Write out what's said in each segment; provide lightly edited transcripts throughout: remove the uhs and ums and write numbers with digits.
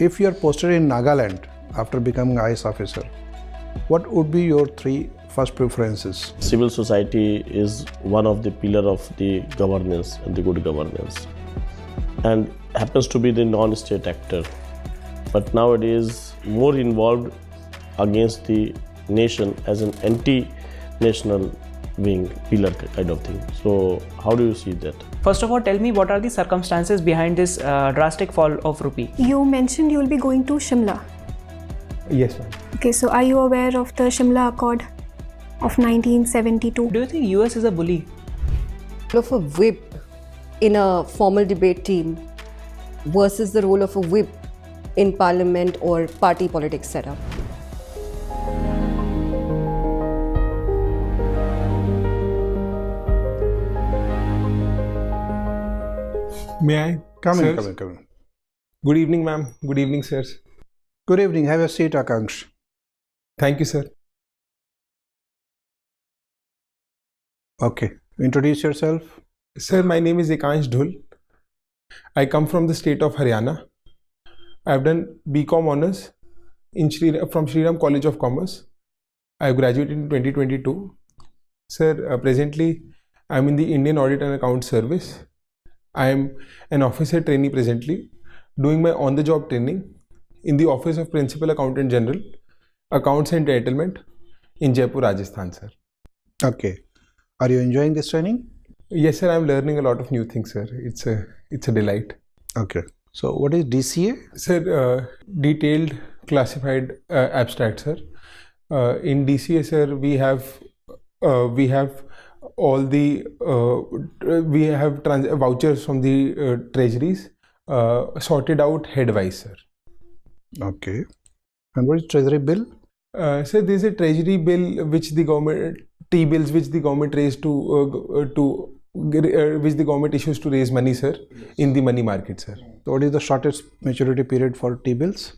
If you are posted in Nagaland after becoming IAS officer, what would be your three first preferences? Civil society is one of the pillar of the governance and the good governance, and happens to be the non-state actor, but nowadays more involved against the nation as an anti-national wing pillar kind of thing. So how do you see that? First of all, tell me what are the circumstances behind this drastic fall of rupee? You mentioned you will be going to Shimla. Yes, ma'am. Okay, so are you aware of the Shimla Accord of 1972? Do you think US is a bully? Of a whip in a formal debate team versus the role of a whip in parliament or party politics setup. May I? Come in, Sirs? come in. Good evening, ma'am. Good evening, sirs. Good evening. Have a seat, Akansh. Thank you, sir. Okay. Introduce yourself. Sir, my name is Akansh Dhull. I come from the state of Haryana. I have done BCom honors from Shriram College of Commerce. I have graduated in 2022. Sir, presently I am in the Indian Audit and Account Service. I am an officer trainee presently, doing my on-the-job training in the Office of Principal Accountant General, Accounts and Entitlement in Jaipur, Rajasthan, sir. Okay. Are you enjoying this training? Yes, sir. I am learning a lot of new things, sir. It's a delight. Okay. So what is DCA? Sir, detailed classified abstract, sir. In DCA, sir, we have all the vouchers from the treasuries sorted out headwise, sir. Okay. And what is treasury bill? Sir, there is a treasury bill which the government T-bills which the government raised which the government issues to raise money, sir, in the money market, sir. So what is the shortest maturity period for T-bills?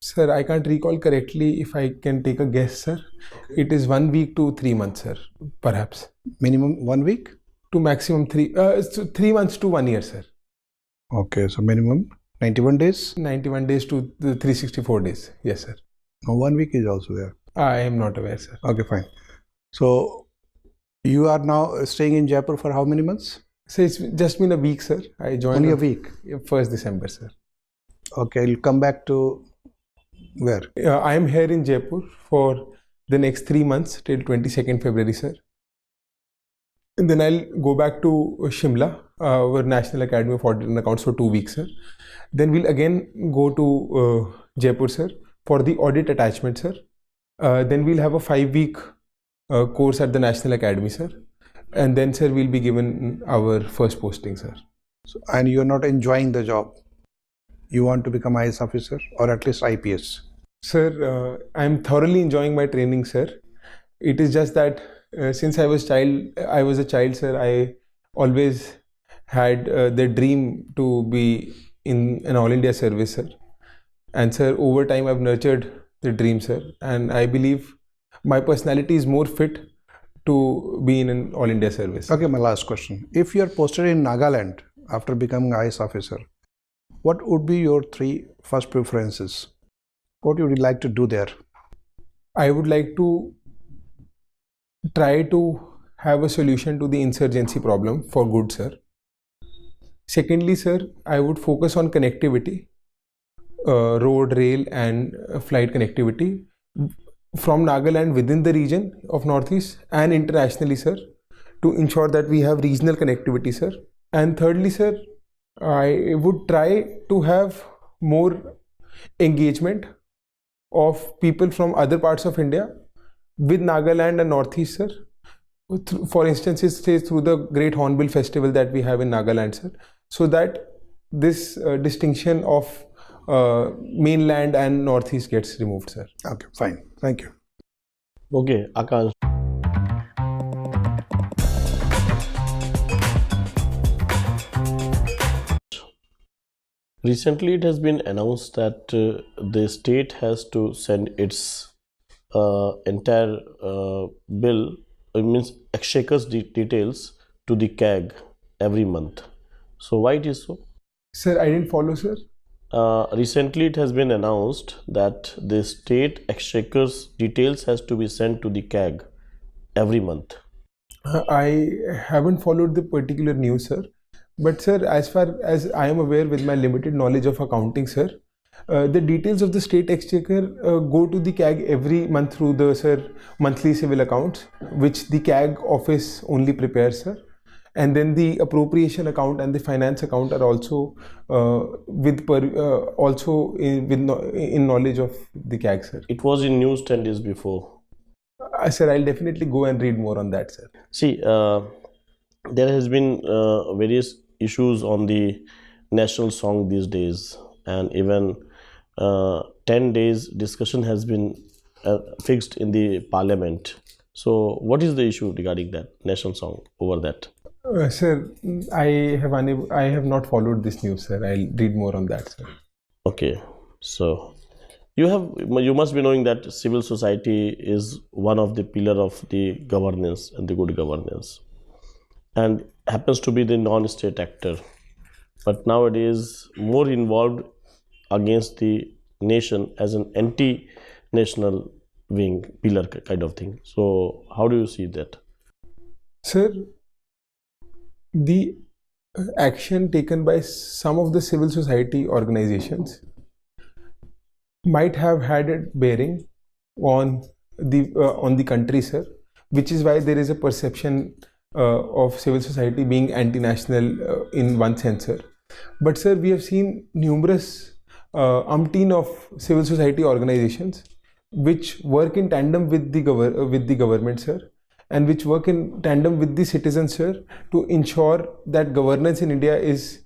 Sir, I can't recall correctly. If I can take a guess, sir, okay. It is 1 week to 3 months, sir, perhaps. Minimum 1 week? To maximum 3 months to 1 year, sir. Okay, so minimum 91 days? 91 days to 364 days, yes, sir. No, 1 week is also there. I am not aware, sir. Okay, fine. So you are now staying in Jaipur for how many months? So it's just been a week, sir. I joined only a week. 1st December, sir. Okay, you'll come back to where? I am here in Jaipur for the next 3 months till 22nd February, sir. And then I'll go back to Shimla, our National Academy of Audit and Accounts for 2 weeks, sir. Then we'll again go to Jaipur, sir, for the audit attachment, sir. Then we'll have a 5-week course at the National Academy, sir. And then, sir, we'll be given our first posting, sir. So, and you're not enjoying the job? You want to become IAS officer or at least IPS? Sir, I'm thoroughly enjoying my training, sir. It is just that since I was a child, sir, I always had the dream to be in an All India service, sir. And sir, over time I've nurtured the dream, sir. And I believe my personality is more fit to be in an All India service. Okay, my last question. If you are posted in Nagaland after becoming IAS officer, what would be your three first preferences? What would you like to do there? I would like to try to have a solution to the insurgency problem for good, sir. Secondly, sir, I would focus on connectivity, road, rail and flight connectivity from Nagaland within the region of Northeast and internationally, sir, to ensure that we have regional connectivity, sir. And thirdly, sir, I would try to have more engagement of people from other parts of India with Nagaland and Northeast, sir. For instance, say through the Great Hornbill Festival that we have in Nagaland, sir, so that this distinction of mainland and Northeast gets removed, sir. Okay, fine. Thank you. Okay, Akansh. Recently, it has been announced that the state has to send its entire bill, means exchequer's details to the CAG every month. So why it is so? Sir, I didn't follow, sir. recently it has been announced that the state exchequer's details has to be sent to the CAG every month. I haven't followed the particular news, sir. But, sir, as far as I am aware with my limited knowledge of accounting, sir, the details of the state exchequer go to the CAG every month through the monthly civil accounts, which the CAG office only prepares, sir. And then the appropriation account and the finance account are also in knowledge of the CAG, sir. It was in news 10 days before. Sir, I'll definitely go and read more on that, sir. See, there has been various issues on the national song these days, and even 10 days discussion has been fixed in the parliament. So what is the issue regarding that national song over that? Sir, I have not followed this news, sir. I'll read more on that, sir. Okay, so you must be knowing that civil society is one of the pillar of the governance and the good governance, and happens to be the non-state actor, but nowadays more involved against the nation as an anti-national wing pillar kind of thing. So how do you see that? Sir, the action taken by some of the civil society organizations might have had a bearing on the country, sir, which is why there is a perception of civil society being anti-national in one sense, sir. But, sir, we have seen numerous umpteen of civil society organizations which work in tandem with the government, sir, and which work in tandem with the citizens, sir, to ensure that governance in India is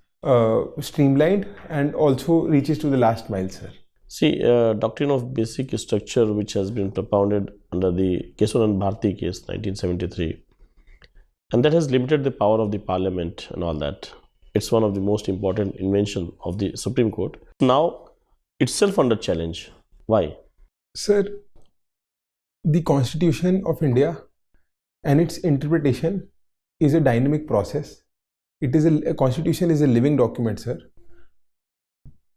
streamlined and also reaches to the last mile, sir. See, doctrine of basic structure, which has been propounded under the Kesavan Bharti case 1973, and that has limited the power of the parliament and all that. It's one of the most important invention of the Supreme Court. Now itself under challenge. Why? Sir, the Constitution of India and its interpretation is a dynamic process. A constitution is a living document, sir.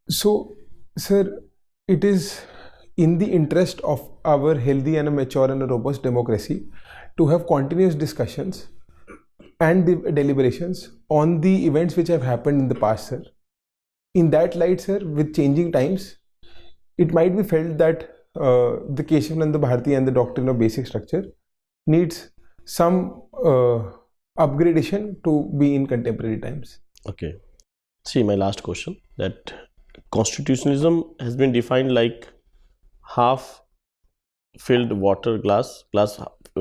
So, sir, it is in the interest of our healthy and a mature and a robust democracy to have continuous discussions and deliberations on the events which have happened in the past, sir. In that light, sir, with changing times, it might be felt that the Kesavananda Bharti and the doctrine of basic structure needs some upgradation to be in contemporary times. Okay. See, my last question, that constitutionalism has been defined like half filled water glass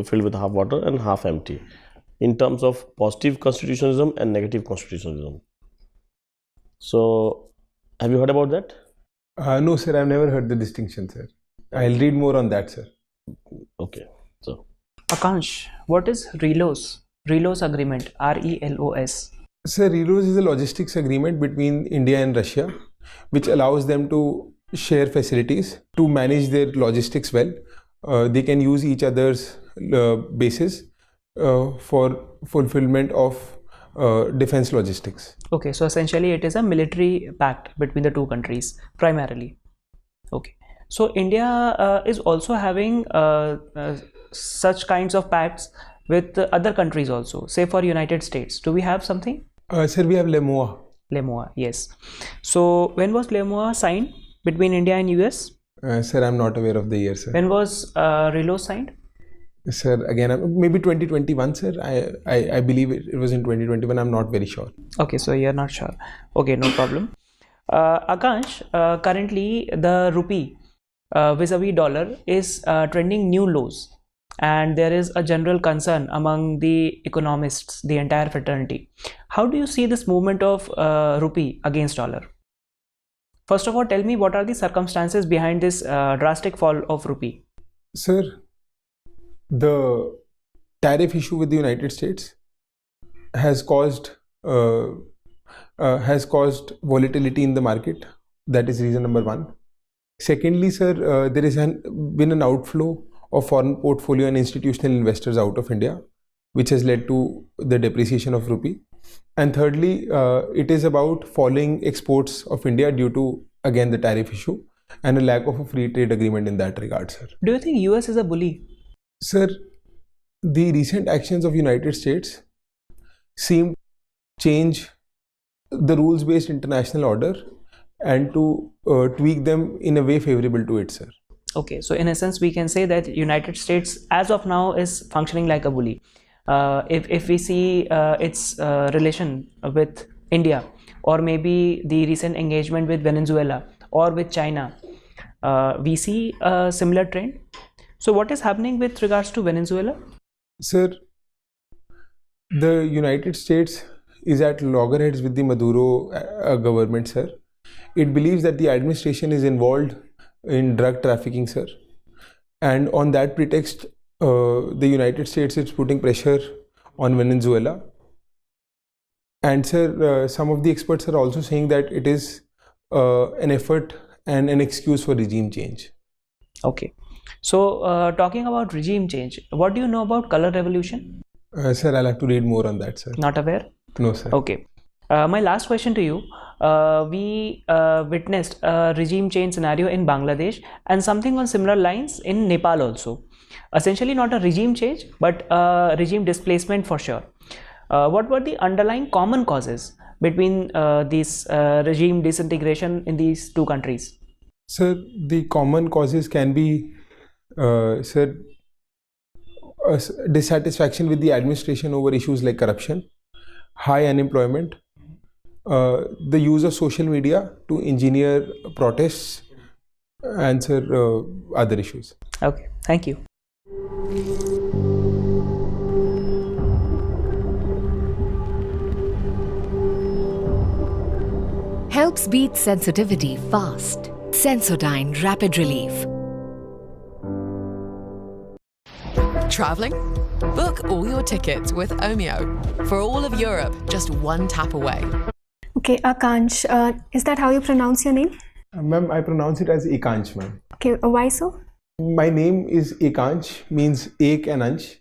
filled with half water and half empty, in terms of positive constitutionalism and negative constitutionalism. So have you heard about that? No, sir, I've never heard the distinction, sir. I'll read more on that, sir. Okay. So Akansh, what is RELOS? RELOS agreement, RELOS. Sir, RELOS is a logistics agreement between India and Russia, which allows them to share facilities to manage their logistics well. They can use each other's bases for fulfillment of defense logistics. Okay, so essentially it is a military pact between the two countries primarily. Okay, so India is also having such kinds of pacts with other countries also, say for United States. Do we have something? Sir, we have LEMOA. LEMOA, yes. So when was LEMOA signed between India and US? Sir, I'm not aware of the year, sir. When was RELOS signed? Sir, again, maybe 2021, sir. I believe it was in 2021. I'm not very sure. Okay, so you're not sure. Okay, no problem. Akansh, currently the rupee vis-a-vis dollar is trending new lows, and there is a general concern among the economists, the entire fraternity. How do you see this movement of rupee against dollar? First of all, tell me what are the circumstances behind this drastic fall of rupee? Sir, the tariff issue with the United States has caused volatility in the market. That is reason number one. Secondly, sir, there has been an outflow of foreign portfolio and institutional investors out of India, which has led to the depreciation of rupee. And thirdly, it is about falling exports of India due to again the tariff issue and a lack of a free trade agreement in that regard, sir. Do you think US is a bully? Sir, the recent actions of United States seem to change the rules-based international order and to tweak them in a way favorable to it, sir. Okay, so in a sense we can say that United States as of now is functioning like a bully. If we see its relation with India, or maybe the recent engagement with Venezuela or with China, we see a similar trend. So what is happening with regards to Venezuela? Sir, the United States is at loggerheads with the Maduro government, sir. It believes that the administration is involved in drug trafficking, sir. And on that pretext, the United States is putting pressure on Venezuela. And sir, some of the experts are also saying that it is an effort and an excuse for regime change. Okay, so talking about regime change, what do you know about color revolution? Sir, I'll have to read more on that, sir. Not aware? No, sir. Okay. My last question to you. We witnessed a regime change scenario in Bangladesh and something on similar lines in Nepal also. Essentially not a regime change, but a regime displacement for sure. What were the underlying common causes between these regime disintegration in these two countries? Sir, the common causes can be, sir, dissatisfaction with the administration over issues like corruption, high unemployment, the use of social media to engineer protests, and sir, other issues. Okay, thank you. Helps beat sensitivity fast. Sensodyne Rapid Relief. Travelling? Book all your tickets with Omeo. For all of Europe, just one tap away. Okay, Akansh, is that how you pronounce your name? Ma'am, I pronounce it as Akansh, ma'am. Okay, why so? My name is Akansh, means Ek and Ansh,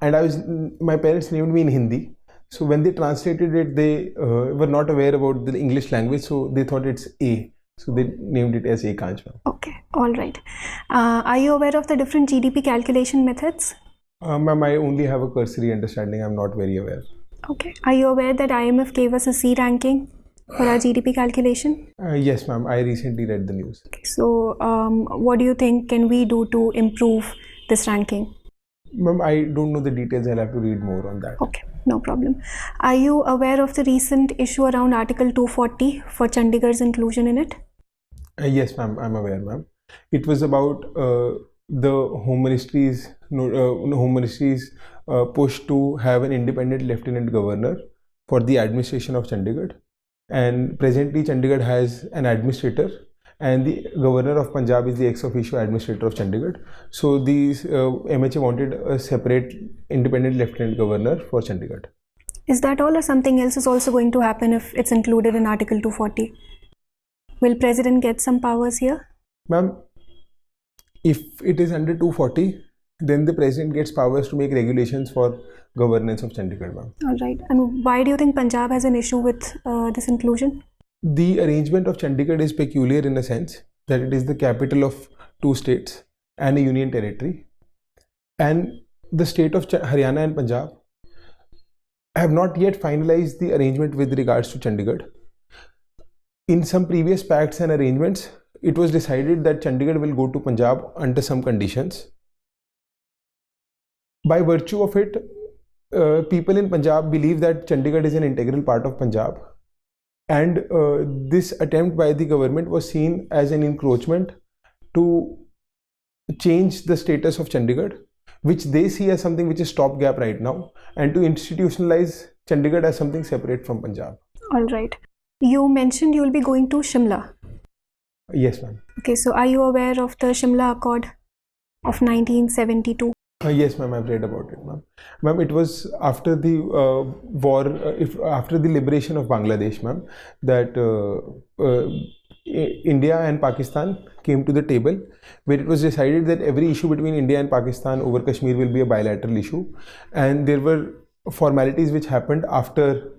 and my parents named me in Hindi. So when they translated it, they were not aware about the English language, so they thought it's A. So they named it as Akansh, ma'am. Okay, all right. Are you aware of the different GDP calculation methods? Ma'am, I only have a cursory understanding. I'm not very aware. Okay. Are you aware that IMF gave us a C ranking for our GDP calculation? Yes, ma'am. I recently read the news. Okay, so what do you think can we do to improve this ranking? Ma'am, I don't know the details. I'll have to read more on that. Okay, no problem. Are you aware of the recent issue around Article 240 for Chandigarh's inclusion in it? Yes, ma'am. I'm aware, ma'am. It was about the Home Ministry's push to have an independent Lieutenant Governor for the administration of Chandigarh. And presently, Chandigarh has an administrator, and the Governor of Punjab is the ex officio administrator of Chandigarh. So these MHA wanted a separate independent Lieutenant Governor for Chandigarh. Is that all, or something else is also going to happen if it's included in Article 240? Will President get some powers here? Ma'am, if it is under 240, then the President gets powers to make regulations for governance of Chandigarh, ma'am. All right. And why do you think Punjab has an issue with this inclusion? The arrangement of Chandigarh is peculiar in a sense that it is the capital of two states and a union territory. And the state of Haryana and Punjab have not yet finalized the arrangement with regards to Chandigarh. In some previous pacts and arrangements, it was decided that Chandigarh will go to Punjab under some conditions. By virtue of it, people in Punjab believe that Chandigarh is an integral part of Punjab. And this attempt by the government was seen as an encroachment to change the status of Chandigarh, which they see as something which is stopgap right now, and to institutionalize Chandigarh as something separate from Punjab. All right. You mentioned you will be going to Shimla. Yes, ma'am. Okay, so are you aware of the Shimla Accord of 1972? Yes, ma'am, I've read about it, ma'am. Ma'am, it was after the war, after the liberation of Bangladesh, ma'am, that India and Pakistan came to the table, where it was decided that every issue between India and Pakistan over Kashmir will be a bilateral issue. And there were formalities which happened after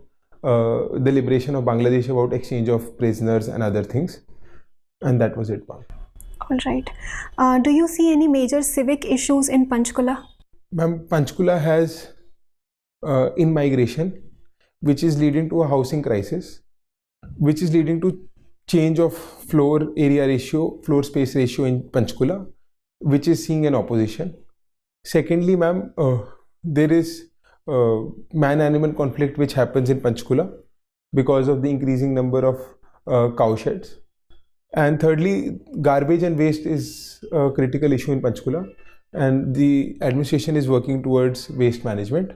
the liberation of Bangladesh about exchange of prisoners and other things. And that was it, ma'am. All right. Do you see any major civic issues in Panchkula? Ma'am, Panchkula has in-migration, which is leading to a housing crisis, which is leading to change of floor space ratio in Panchkula, which is seeing an opposition. Secondly, ma'am, there is man-animal conflict which happens in Panchkula because of the increasing number of cow sheds. And thirdly, garbage and waste is a critical issue in Panchkula, and the administration is working towards waste management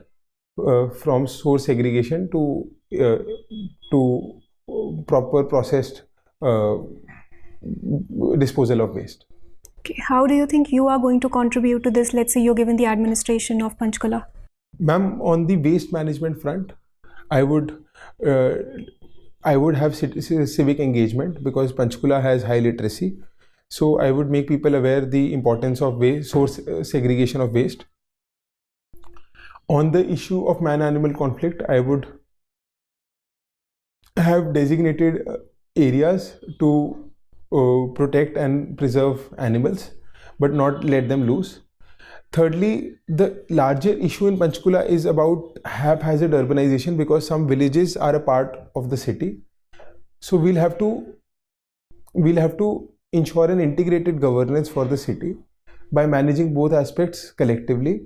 from source segregation to proper processed disposal of waste. Okay. How do you think you are going to contribute to this? Let's say you're given the administration of Panchkula. Ma'am, on the waste management front, I would have civic engagement because Panchkula has high literacy. So I would make people aware the importance of source segregation of waste. On the issue of man-animal conflict, I would have designated areas to protect and preserve animals, but not let them loose. Thirdly, the larger issue in Panchkula is about haphazard urbanization because some villages are a part of the city. So we'll have to ensure an integrated governance for the city by managing both aspects collectively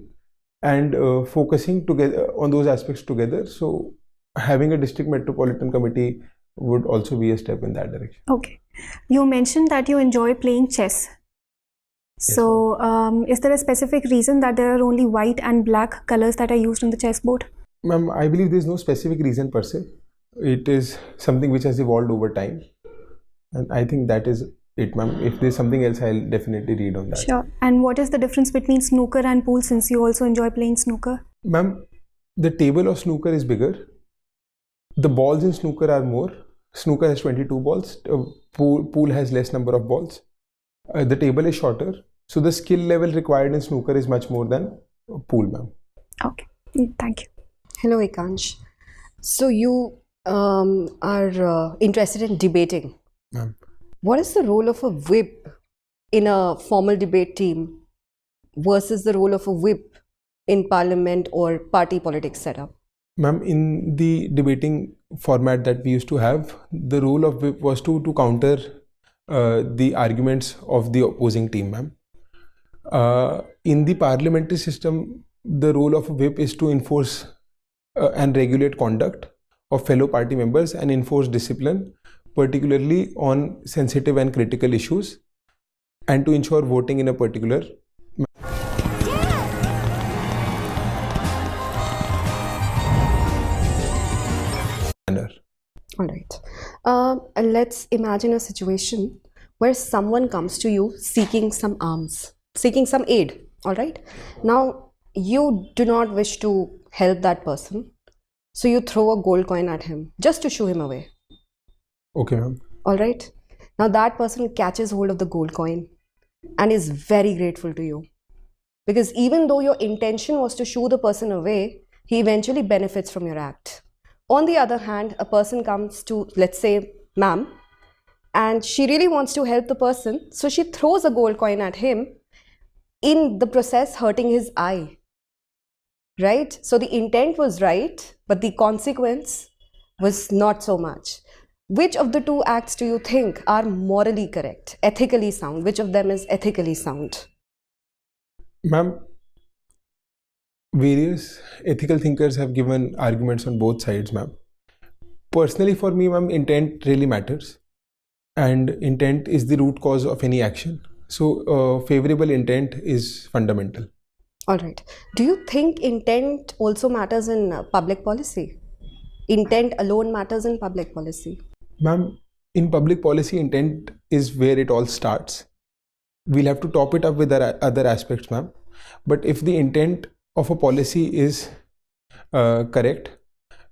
and focusing together on those aspects together. So having a district metropolitan committee would also be a step in that direction. Okay. You mentioned that you enjoy playing chess. So, is there a specific reason that there are only white and black colors that are used on the chessboard? Ma'am, I believe there is no specific reason per se. It is something which has evolved over time. And I think that is it, ma'am. If there's something else, I'll definitely read on that. Sure. And what is the difference between snooker and pool, since you also enjoy playing snooker? Ma'am, the table of snooker is bigger. The balls in snooker are more. Snooker has 22 balls. Pool has less number of balls. The table is shorter. So the skill level required in snooker is much more than pool, ma'am. Okay. Thank you. Hello, Akansh. So you are interested in debating. Ma'am. What is the role of a whip in a formal debate team versus the role of a whip in parliament or party politics setup? Ma'am, in the debating format that we used to have, the role of whip was to counter the arguments of the opposing team, ma'am. In the parliamentary system, the role of a whip is to enforce and regulate conduct of fellow party members and enforce discipline, particularly on sensitive and critical issues, and to ensure voting in a particular manner. All right. Let's imagine a situation where someone comes to you seeking some alms, seeking some aid. All right. Now, you do not wish to help that person. So you throw a gold coin at him just to shoo him away. Okay, ma'am. All right. Now that person catches hold of the gold coin and is very grateful to you. Because even though your intention was to shoo the person away, he eventually benefits from your act. On the other hand, a person comes to, let's say, ma'am, and she really wants to help the person. So she throws a gold coin at him, in the process hurting his eye. Right? So the intent was right, but the consequence was not so much. Which of the two acts do you think are morally correct, ethically sound? Which of them is ethically sound? Ma'am, various ethical thinkers have given arguments on both sides, ma'am. Personally, for me, ma'am, intent really matters. And intent is the root cause of any action. So, favorable intent is fundamental. All right. Do you think intent also matters in public policy? Intent alone matters in public policy? Ma'am, in public policy, intent is where it all starts. We'll have to top it up with other aspects, ma'am. But if the intent of a policy is correct,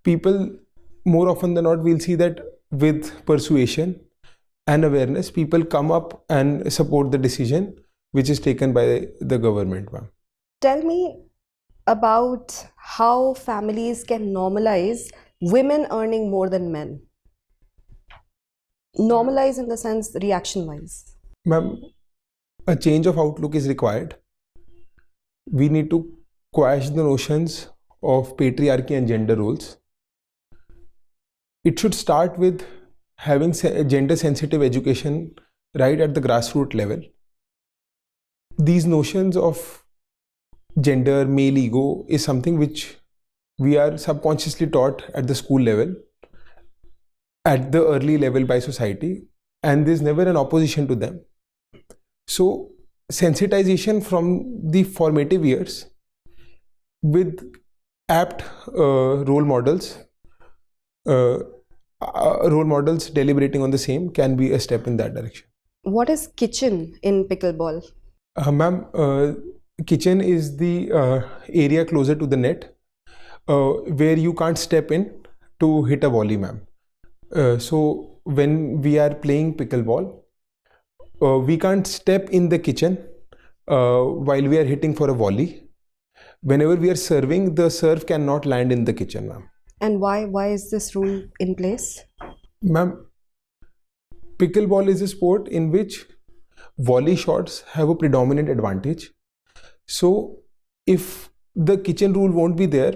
people more often than not will see that with persuasion and awareness, people come up and support the decision which is taken by the government, ma'am. Tell me about how families can normalize women earning more than men. Normalize in the sense reaction wise. Ma'am, a change of outlook is required. We need to quash the notions of patriarchy and gender roles. It should start with having gender sensitive education right at the grassroots level. These notions of gender, male ego is something which we are subconsciously taught at the school level, at the early level by society, and there's never an opposition to them. So sensitization from the formative years with apt role models deliberating on the same can be a step in that direction. What is kitchen in pickleball? Ma'am, kitchen is the area closer to the net where you can't step in to hit a volley, ma'am. So when we are playing pickleball, we can't step in the kitchen while we are hitting for a volley. Whenever we are serving, the serve cannot land in the kitchen, ma'am. And why is this rule in place? Ma'am, pickleball is a sport in which volley shots have a predominant advantage. So if the kitchen rule won't be there,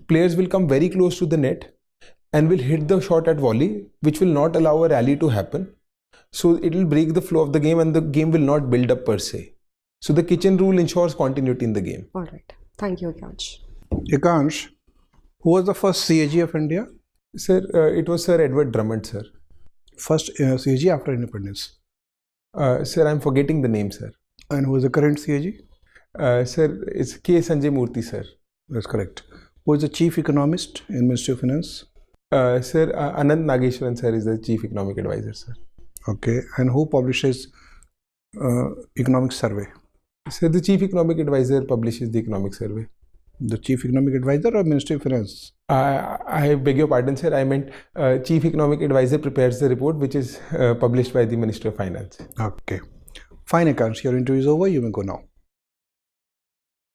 players will come very close to the net and will hit the shot at volley, which will not allow a rally to happen. So it will break the flow of the game and the game will not build up per se. So the kitchen rule ensures continuity in the game. All right. Thank you, Akansh. Akansh, who was the first CAG of India? Sir, it was Sir Edward Drummond, sir. First CAG after independence. Sir, I'm forgetting the name, sir. And who is the current CAG? Sir, it's K. Sanjay Murthy, sir. That's correct. Who is the chief economist in Ministry of Finance? Sir, Anand Nageshwaran, sir, is the chief economic advisor, sir. Okay. And who publishes economic survey? Sir, the chief economic advisor publishes the economic survey. The chief economic advisor or Ministry of Finance? I beg your pardon, sir. I meant chief economic advisor prepares the report which is published by the Ministry of Finance. Okay. Fine, Akansh. Your interview is over. You may go now.